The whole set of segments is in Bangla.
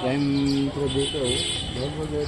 टाइम तो देखो बहुत बजे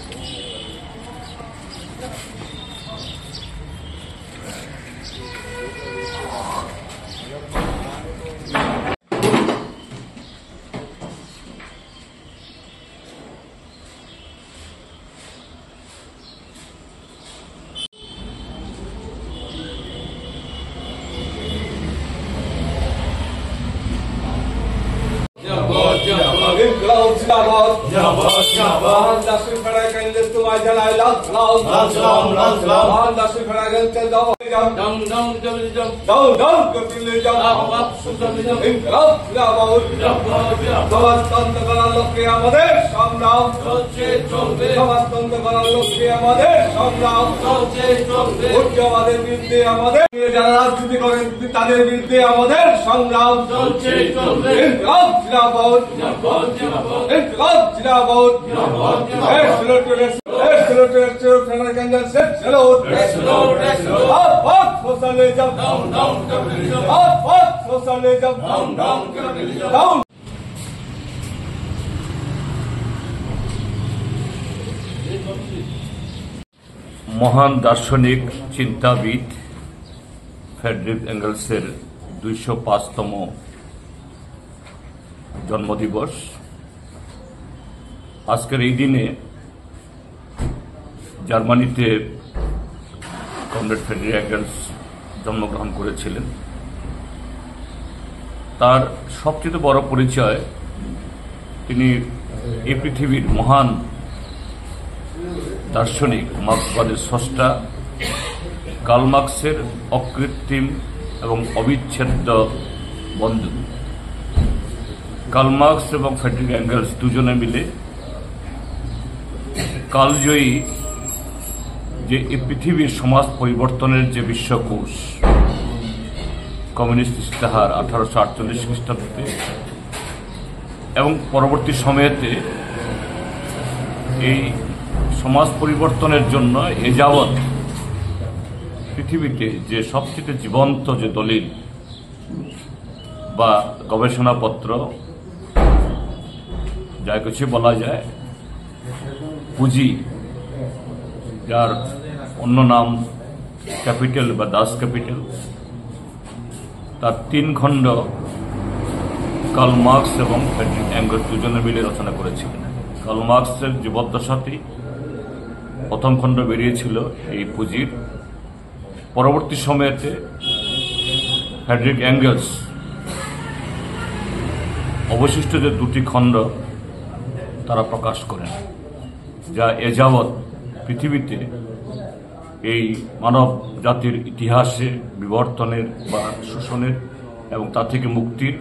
রাজনীতি করেন তাদের বিরুদ্ধে আমাদের সংগ্রাম চলছে চলবে ইনকলাব জিন্দাবাদ ইনকলাব জিন্দাবাদ মহান দার্শনিক চিন্তাবিদ ফ্রেডরিক এঙ্গেলসের ২০৫তম জন্মদিবস। আজকের এই দিনে জার্মানিতে কমরেড ফ্রেডরিক এঙ্গেলস জন্মগ্রহণ করেছিলেন। তার সবচেয়ে বড় পরিচয়, তিনি এই পৃথিবীর মহান দার্শনিক মার্ক্সবাদের স্রষ্টা কার্ল মার্ক্সের অকৃত্রিম এবং অবিচ্ছেদ্য বন্ধু। কার্ল মার্ক্স এবং ফ্রেডরিক এঙ্গেলস দুজনে মিলে কালজয়ী যে এই পৃথিবীর সমাজ পরিবর্তনের যে বিশ্বকোষ, কমিউনিস্ট ইশতেহার 1848 খ্রিস্টাব্দে এবং পরবর্তী সময়েতে এই সমাজ পরিবর্তনের জন্য এ যাবৎ পৃথিবীতে যে সবচেয়ে জীবন্ত যে দলিল বা গবেষণাপত্র, যা কিছু বলা যায় পুঁজি, যার অন্য নাম ক্যাপিটাল বা দাস ক্যাপিটাল, তার ৩ খণ্ড কার্ল মার্ক্স এবং ফ্রেডরিক এঙ্গেলস দুজনে মিলে রচনা করেছিলেন। কার্ল মার্ক্সের জীবদ্দশাতেই প্রথম খণ্ড বেরিয়েছিল এই পুঁজির। পরবর্তী সময়েতে ফ্রেডরিক এঙ্গেলস অবশিষ্ট যে 2টি খণ্ড তারা প্রকাশ করেন, যা এ যাবৎ পৃথিবীতে এই মানব জাতির ইতিহাসে বিবর্তনের বা শোষণের এবং তা থেকে মুক্তির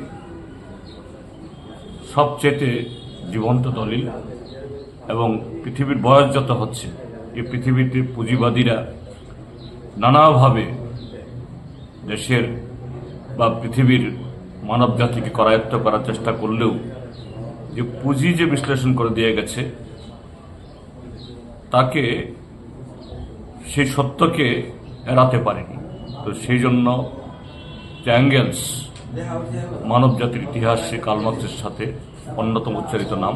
সবচেয়ে জীবন্ত দলিল। এবং পৃথিবীর বয়স যত হচ্ছে, এই পৃথিবীতে পুঁজিবাদীরা নানাভাবে দেশের বা পৃথিবীর মানব জাতিকে করায়ত্ত করার চেষ্টা করলেও যে পুঁজি যে বিশ্লেষণ করে দিয়ে গেছে, তাকে সেই সত্যকে এড়াতে পারেনি। তো সেই জন্য এঙ্গেলস মানব জাতির ইতিহাসে কার্ল মার্ক্সের সাথে অন্যতম উচ্চারিত নাম।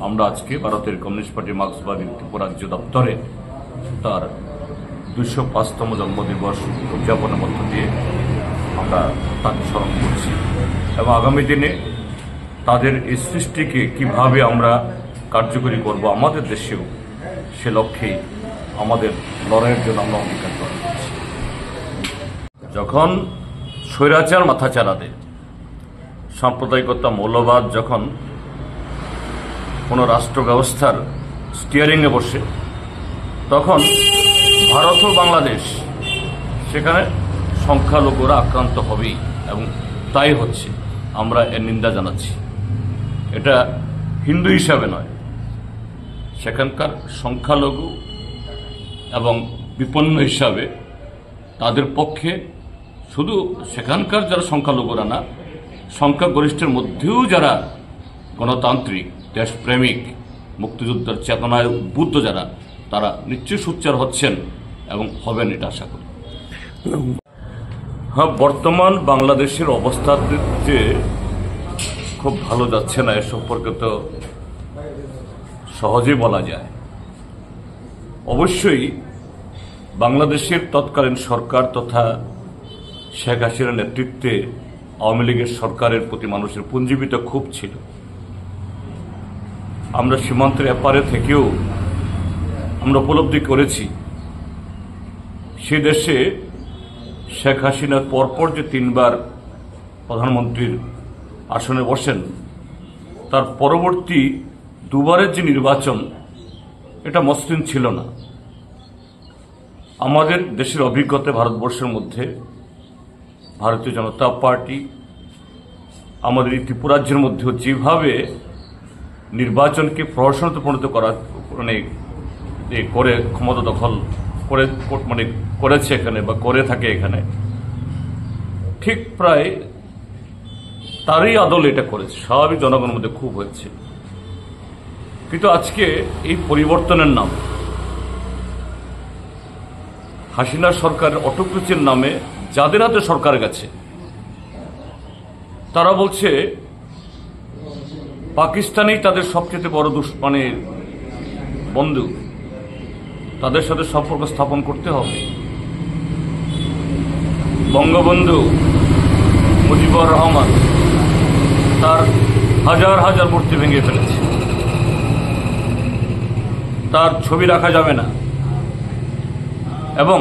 আমরা আজকে ভারতের কমিউনিস্ট পার্টি মার্ক্সবাদী রাজ্য দপ্তরে তার ২০৫তম জন্মদিবস উদযাপনের মধ্য দিয়ে আমরা তাকে স্মরণ করছি এবং আগামী দিনে তাদের এই সৃষ্টিকে কিভাবে আমরা কার্যকরী করব আমাদের দেশেও, সে লক্ষ্যেই আমাদের লড়াইয়ের জন্য আমরা অঙ্গীকার করছি। যখন স্বৈরাচার মাথা চারা দেয়, সাম্প্রদায়িকতা, মৌলবাদ যখন কোনো রাষ্ট্র ব্যবস্থার স্টিয়ারিংয়ে বসে, তখন ভারত ও বাংলাদেশ সেখানে সংখ্যালঘুরা আক্রান্ত হবেই এবং তাই হচ্ছে। আমরা এর নিন্দা জানাচ্ছি। এটা হিন্দু হিসাবে নয়, সেখানকার সংখ্যালঘু এবং বিপন্ন হিসাবে তাদের পক্ষে শুধু সেখানকার যারা সংখ্যালঘুরা না, সংখ্যাগরিষ্ঠের মধ্যেও যারা গণতান্ত্রিক, দেশপ্রেমিক, মুক্তিযুদ্ধের চেতনায় উদ্বুদ্ধ যারা, তারা নিশ্চয়ই সোচ্চার হচ্ছেন এবং হবেন, এটা আশা করি। হ্যাঁ, বর্তমান বাংলাদেশের অবস্থা যে খুব ভালো যাচ্ছে না, এ সম্পর্কে তো সহজে বলা যায়। অবশ্যই বাংলাদেশের তৎকালীন সরকার তথা শেখ হাসিনার নেতৃত্বে আওয়ামী লীগের সরকারের প্রতি মানুষের পুঞ্জীবিত ক্ষোভ ছিল। আমরা সীমান্তের এপারে থেকেও আমরা উপলব্ধি করেছি সে দেশে শেখ হাসিনার পরপর যে 3 বার প্রধানমন্ত্রীর আসনে বসেন, তার পরবর্তী 2 বারের যে নির্বাচন, এটা মসৃণ ছিল না। আমাদের দেশের অভিজ্ঞতা, ভারতবর্ষের মধ্যে ভারতীয় জনতা পার্টি আমাদের এই ত্রিপুরাজ্যের মধ্যেও যেভাবে নির্বাচনকে প্রহসনতে পরিণত করা করে ক্ষমতা দখল করে করেছে এখানে বা করে থাকে এখানে, ঠিক প্রায় তারই আদল এটা করেছে। স্বাভাবিক জনগণের মধ্যে খুব হয়েছে। কিন্তু আজকে এই পরিবর্তনের নাম, হাসিনা সরকারের অটোক্রেসির নামে যাদের হাতে সরকার গেছে, তারা বলছে পাকিস্তানেই তাদের সবচেয়ে বড় বন্ধু, তাদের সাথে সম্পর্ক স্থাপন করতে হবে। বঙ্গবন্ধু মুজিবুর রহমান তার হাজার হাজার মূর্তি ভেঙে ফেলেছে, তার ছবি রাখা যাবে না। এবং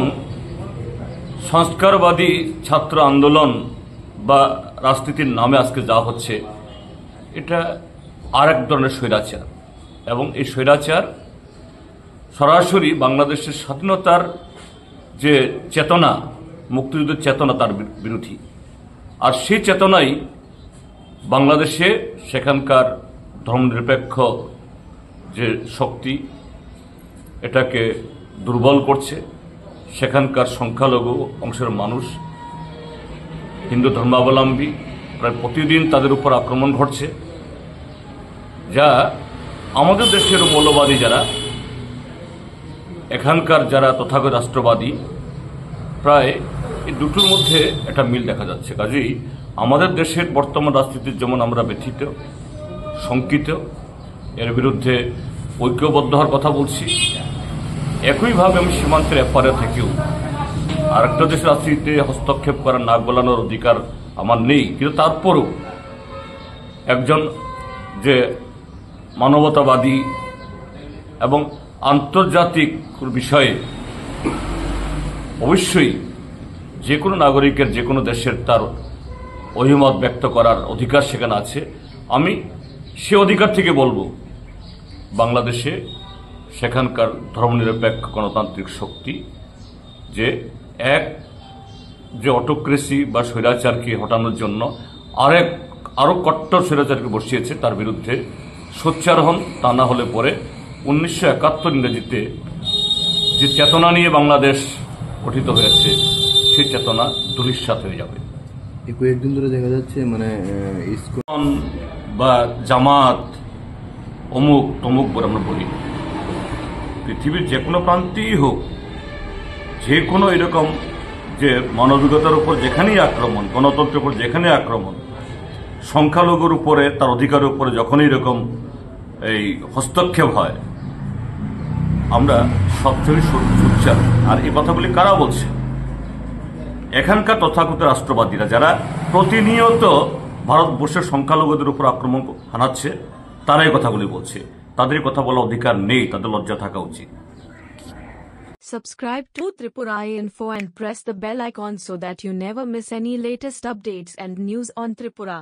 সংস্কারবাদী ছাত্র আন্দোলন বা রাজনীতির নামে আজকে যা হচ্ছে, এটা আরেক ধরনের স্বৈরাচার। এবং এই স্বৈরাচার সরাসরি বাংলাদেশের স্বাধীনতার যে চেতনা, মুক্তিযুদ্ধের চেতনা, তার বিরোধী। আর সেই চেতনাই বাংলাদেশে সেখানকার ধর্মনিরপেক্ষ যে শক্তি, এটাকে দুর্বল করছে। সেখানকার সংখ্যালঘু অংশের মানুষ, হিন্দু ধর্মাবলম্বী, প্রায় প্রতিদিন তাদের উপর আক্রমণ ঘটছে, যা আমাদের দেশের মৌলবাদী যারা, এখানকার যারা তথাগত রাষ্ট্রবাদী, প্রায় এই দুটোর মধ্যে একটা মিল দেখা যাচ্ছে। কাজেই আমাদের দেশের বর্তমান রাজনীতির যেমন আমরা ব্যথিত, শঙ্কিত, এর বিরুদ্ধে ঐক্যবদ্ধ হওয়ার কথা বলছি, একইভাবে আমি সীমান্তের এপারে থেকেও আরেকটা দেশের রাজনীতিতে হস্তক্ষেপ করার, নাক গলানোর অধিকার আমার নেই। কিন্তু তারপরও একজন যে মানবতাবাদী এবং আন্তর্জাতিক বিষয়ে অবশ্যই যে কোনো নাগরিকের, যে কোনো দেশের তার অভিমত ব্যক্ত করার অধিকার সেখানে আছে। আমি সে অধিকার থেকে বলবো, বাংলাদেশে সেখানকার ধর্মনিরপেক্ষ গণতান্ত্রিক শক্তি যে অটোক্রেসি বা স্বৈরাচারকে হটানোর জন্য আরো কট্টর স্বৈরাচারকে বসিয়েছে, তার বিরুদ্ধে সোচ্চার হন। তা না হলে পরে 1971 ইংরেজিতে যে চেতনা নিয়ে বাংলাদেশ গঠিত হয়েছে, সেই চেতনা ধূলিসাৎ হয়ে যাবে। কয়েকদিন ধরে দেখা যাচ্ছে মানে ইসকন বা জামাত অমুক তমুক বলে আমরা বলি, পৃথিবীর যে কোনো প্রান্তেই হোক, যে কোনো এরকম যে মানবিকতার উপর যেখানেই আক্রমণ, গণতন্ত্রের উপর যেখানে আক্রমণ, সংখ্যালঘুর উপরে, তার অধিকারের উপরে যখনই এরকম এই হস্তক্ষেপ হয়, আমরা সবচেয়ে সোচ্চার। আর এই কথাগুলি কারা বলছে? এখানকার তথাগত রাষ্ট্রবাদীরা, যারা প্রতিনিয়ত ভারতবর্ষের সংখ্যালঘুদের উপর আক্রমণ হানাচ্ছে, তারা এই কথাগুলি বলছে। তাদের কথা বলার অধিকার নেই, তাদের লজ্জা থাকা উচিত। Subscribe to Tripura Info and press the bell icon so that you never miss any latest updates and news on Tripura.